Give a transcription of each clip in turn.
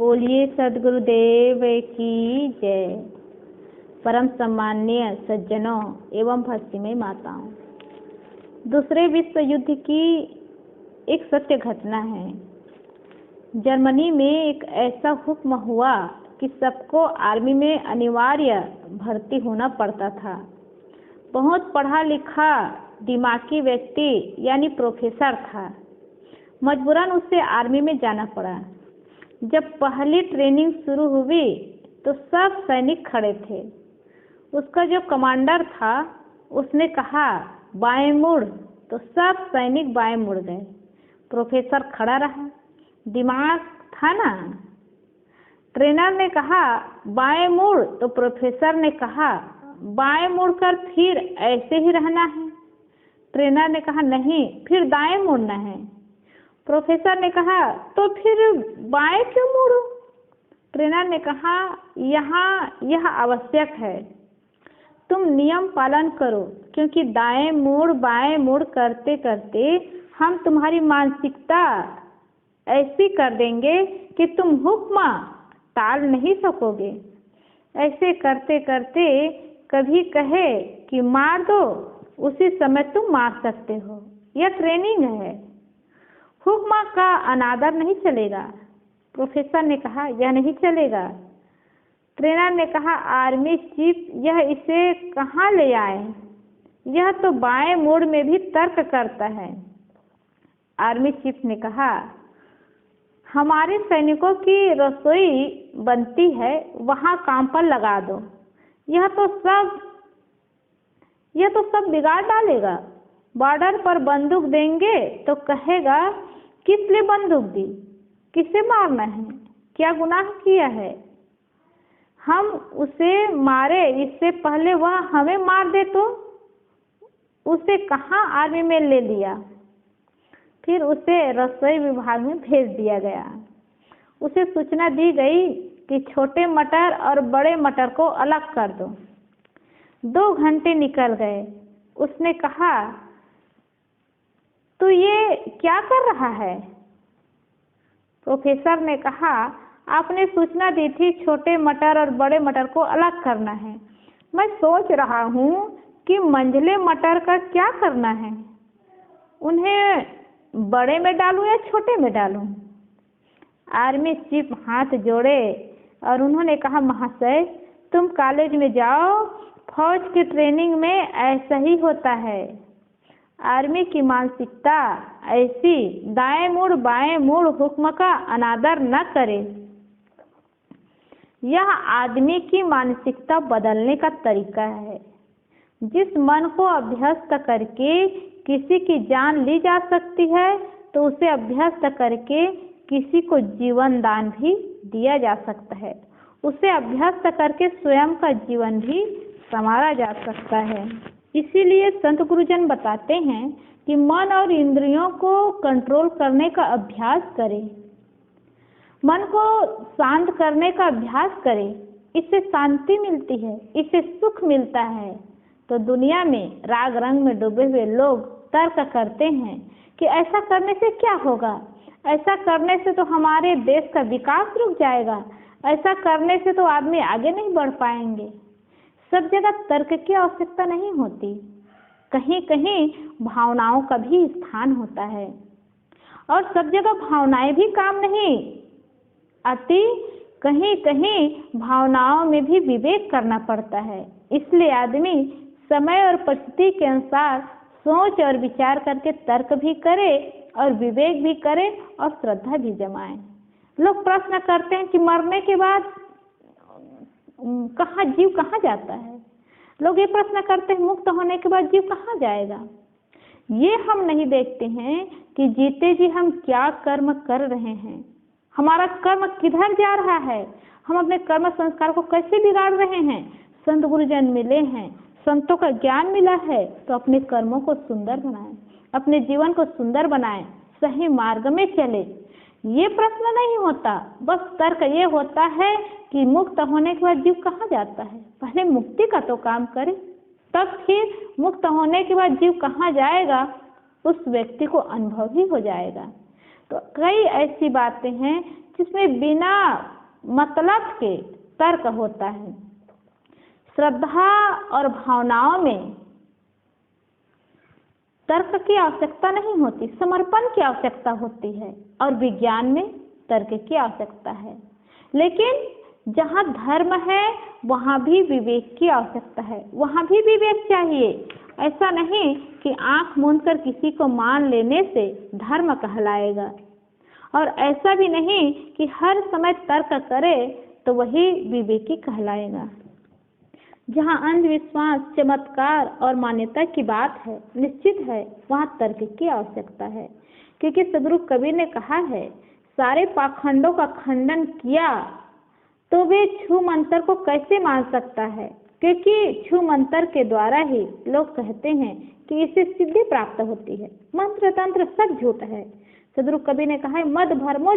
बोलिए सद्गुरुदेव की जय। परम सम्माननीय सज्जनों एवं भक्तिमय माताओं, दूसरे विश्व युद्ध की एक सत्य घटना है। जर्मनी में एक ऐसा हुक्म हुआ कि सबको आर्मी में अनिवार्य भर्ती होना पड़ता था। बहुत पढ़ा लिखा दिमागी व्यक्ति यानी प्रोफेसर था, मजबूरन उसे आर्मी में जाना पड़ा। जब पहली ट्रेनिंग शुरू हुई तो सब सैनिक खड़े थे। उसका जो कमांडर था उसने कहा बाएं मुड़, तो सब सैनिक बाएं मुड़ गए। प्रोफेसर खड़ा रहा, दिमाग था ना। ट्रेनर ने कहा बाएं मुड़, तो प्रोफेसर ने कहा बाएं मुड़कर फिर ऐसे ही रहना है। ट्रेनर ने कहा नहीं, फिर दाएं मुड़ना है। प्रोफेसर ने कहा तो फिर बाएं क्यों मुड़ो? ट्रेनर ने कहा यहाँ यह आवश्यक है, तुम नियम पालन करो, क्योंकि दाएं मुड़ बाएं मुड़ करते करते हम तुम्हारी मानसिकता ऐसी कर देंगे कि तुम हुक्म टाल नहीं सकोगे। ऐसे करते करते कभी कहे कि मार दो, उसी समय तुम मार सकते हो। यह ट्रेनिंग है, हुक्म का अनादर नहीं चलेगा। प्रोफेसर ने कहा यह नहीं चलेगा। ट्रेनर ने कहा आर्मी चीफ यह इसे कहाँ ले आए, यह तो बाएं मोड़ में भी तर्क करता है। आर्मी चीफ ने कहा हमारे सैनिकों की रसोई बनती है, वहाँ काम पर लगा दो। यह तो सब बिगाड़ डालेगा। बॉर्डर पर बंदूक देंगे तो कहेगा किस लिए बंदूक दी, किसे मारना है, क्या गुनाह किया है, हम उसे मारे, इससे पहले वह हमें मार दे तो उसे कहाँ आर्मी में ले लिया। फिर उसे रसोई विभाग में भेज दिया गया। उसे सूचना दी गई कि छोटे मटर और बड़े मटर को अलग कर दो। 2 घंटे निकल गए। उसने कहा तो ये क्या कर रहा है? प्रोफेसर ने कहा आपने सूचना दी थी छोटे मटर और बड़े मटर को अलग करना है। मैं सोच रहा हूँ कि मंझले मटर का क्या करना है, उन्हें बड़े में डालूं या छोटे में डालूं? आर्मी चीफ हाथ जोड़े और उन्होंने कहा महाशय तुम कॉलेज में जाओ, फौज की ट्रेनिंग में ऐसा ही होता है। आर्मी की मानसिकता ऐसी, दाएं मुड़ बाएं मुड़ हुक्म का अनादर न करे। यह आदमी की मानसिकता बदलने का तरीका है। जिस मन को अभ्यस्त करके किसी की जान ली जा सकती है, तो उसे अभ्यस्त करके किसी को जीवन दान भी दिया जा सकता है। उसे अभ्यस्त करके स्वयं का जीवन भी संवारा जा सकता है। इसीलिए संत गुरुजन बताते हैं कि मन और इंद्रियों को कंट्रोल करने का अभ्यास करें, मन को शांत करने का अभ्यास करें। इससे शांति मिलती है, इससे सुख मिलता है। तो दुनिया में राग रंग में डूबे हुए लोग तर्क करते हैं कि ऐसा करने से क्या होगा, ऐसा करने से तो हमारे देश का विकास रुक जाएगा, ऐसा करने से तो आदमी आगे नहीं बढ़ पाएंगे। सब जगह तर्क की आवश्यकता नहीं होती, कहीं कहीं भावनाओं का भी स्थान होता है, और सब जगह भावनाएं भी काम नहीं आती, कहीं कहीं भावनाओं में भी विवेक करना पड़ता है। इसलिए आदमी समय और परिस्थिति के अनुसार सोच और विचार करके तर्क भी करे और विवेक भी करे और श्रद्धा भी जमाए। लोग प्रश्न करते हैं कि मरने के बाद जीव कहाँ जाता है। लोग ये प्रश्न करते हैं मुक्त होने के बाद जीव कहाँ जाएगा। ये हम नहीं देखते हैं कि जीते जी हम क्या कर्म कर रहे हैं, हमारा कर्म किधर जा रहा है, हम अपने कर्म संस्कार को कैसे बिगाड़ रहे हैं। संत गुरुजन मिले हैं, संतों का ज्ञान मिला है, तो अपने कर्मों को सुंदर बनाएं, अपने जीवन को सुंदर बनाएं, सही मार्ग में चले। ये प्रश्न नहीं होता, बस तर्क ये होता है कि मुक्त होने के बाद जीव कहाँ जाता है। पहले मुक्ति का तो काम करे, तब फिर मुक्त होने के बाद जीव कहाँ जाएगा उस व्यक्ति को अनुभव ही हो जाएगा। तो कई ऐसी बातें हैं जिसमें बिना मतलब के तर्क होता है। श्रद्धा और भावनाओं में तर्क की आवश्यकता नहीं होती, समर्पण की आवश्यकता होती है, और विज्ञान में तर्क की आवश्यकता है। लेकिन जहाँ धर्म है वहाँ भी विवेक की आवश्यकता है, वहाँ भी विवेक चाहिए। ऐसा नहीं कि आंख मूंदकर किसी को मान लेने से धर्म कहलाएगा, और ऐसा भी नहीं कि हर समय तर्क करे तो वही विवेकी कहलाएगा। जहाँ अंधविश्वास, चमत्कार और मान्यता की बात है, निश्चित है वहाँ तर्क की आवश्यकता है, क्योंकि सदगुरु कबीर ने कहा है, सारे पाखंडों का खंडन किया तो वे छू मंत्र को कैसे मान सकता है, क्योंकि छू मंत्र के द्वारा ही लोग कहते हैं कि इससे सिद्धि प्राप्त होती है। मंत्र तंत्र सब झूठ है। सदगुरु कबीर ने कहा है, मद भरमो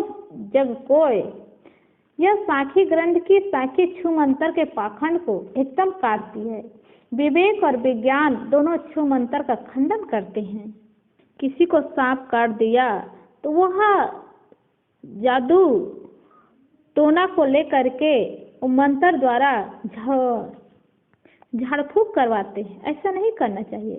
जग कोय। यह साखी ग्रंथ की साखी छू मंत्र के पाखंड को एकदम काटती है। विवेक और विज्ञान दोनों छू मंत्र का खंडन करते हैं। किसी को सांप काट दिया तो वह जादू टोना को लेकर के मंत्र द्वारा झाड़ फूक करवाते हैं। ऐसा नहीं करना चाहिए।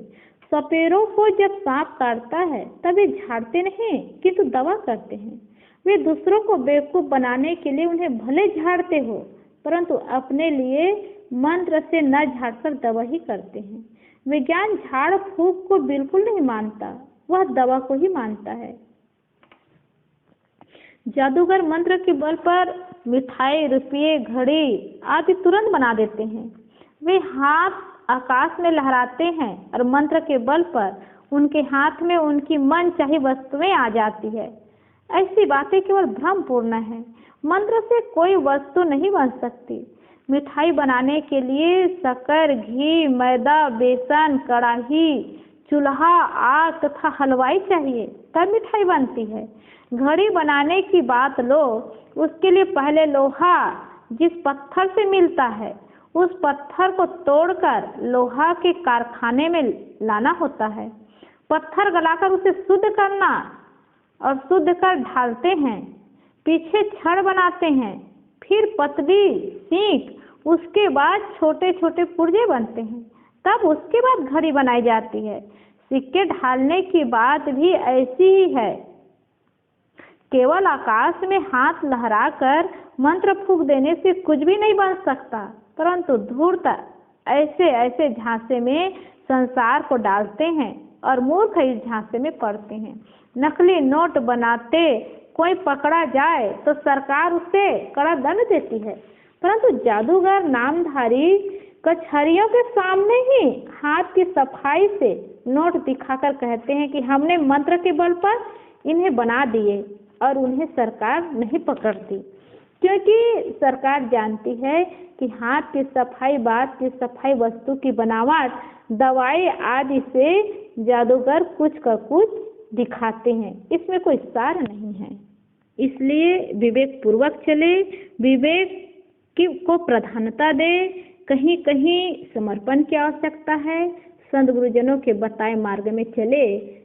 सपेरों को जब सांप काटता है तब वे झाड़ते नहीं किंतु दवा करते हैं। वे दूसरों को बेवकूफ बनाने के लिए उन्हें भले झाड़ते हो, परंतु अपने लिए मंत्र से न झाड़कर दवा ही करते हैं। विज्ञान झाड़ फूक को बिल्कुल नहीं मानता, वह दवा को ही मानता है। जादूगर मंत्र के बल पर मिठाई, रुपये, घड़ी आदि तुरंत बना देते हैं। वे हाथ आकाश में लहराते हैं और मंत्र के बल पर उनके हाथ में उनकी मन चाही वस्तुएं आ जाती है। ऐसी बातें केवल भ्रमपूर्ण है। मंत्र से कोई वस्तु नहीं बन सकती। मिठाई बनाने के लिए शक्कर, घी, मैदा, बेसन, कड़ाही, चूल्हा, आग तथा हलवाई चाहिए, तब मिठाई बनती है। घड़ी बनाने की बात लो, उसके लिए पहले लोहा जिस पत्थर से मिलता है उस पत्थर को तोड़कर लोहा के कारखाने में लाना होता है। पत्थर गलाकर उसे शुद्ध करना और शुद्ध कर ढालते हैं। पीछे छड़ बनाते हैं, फिर पतली सींक, उसके बाद छोटे छोटे पुर्जे बनते हैं, तब उसके बाद घड़ी बनाई जाती है। सिक्के ढालने की बात भी ऐसी ही है। केवल आकाश में हाथ लहराकर मंत्र फूंक देने से कुछ भी नहीं बन सकता, परंतु धूर्त ऐसे ऐसे झांसे में संसार को डालते हैं और मूर्ख इस झांसे में पड़ते हैं। नकली नोट बनाते कोई पकड़ा जाए तो सरकार उसे कड़ा दंड देती है, परंतु जादूगर नामधारी कचहरियों के सामने ही हाथ की सफाई से नोट दिखाकर कहते हैं कि हमने मंत्र के बल पर इन्हें बना दिए, और उन्हें सरकार नहीं पकड़ती, क्योंकि सरकार जानती है कि हाथ की सफाई, बात की सफाई, वस्तु की बनावट, दवाई आदि से जादूगर कुछ का कुछ दिखाते हैं, इसमें कोई सार नहीं है। इसलिए विवेक पूर्वक चले, विवेक को प्रधानता दे। कहीं कहीं समर्पण की आवश्यकता है। संत गुरुजनों के बताए मार्ग में चले,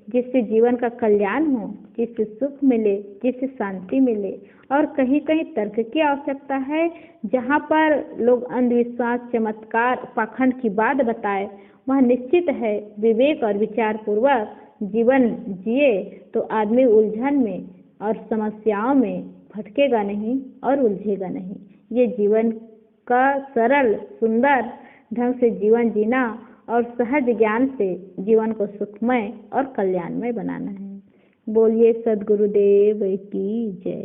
जिससे जीवन का कल्याण हो, जिससे सुख मिले, जिससे शांति मिले। और कहीं कहीं तर्क की आवश्यकता है। जहाँ पर लोग अंधविश्वास, चमत्कार, पाखंड की बात बताए, वह निश्चित है विवेक और विचार पूर्वक जीवन जिए तो आदमी उलझन में और समस्याओं में भटकेगा नहीं और उलझेगा नहीं। ये जीवन का सरल सुंदर ढंग से जीवन जीना और सहज ज्ञान से जीवन को सुखमय और कल्याणमय बनाना है। बोलिए सद्गुरुदेव की जय।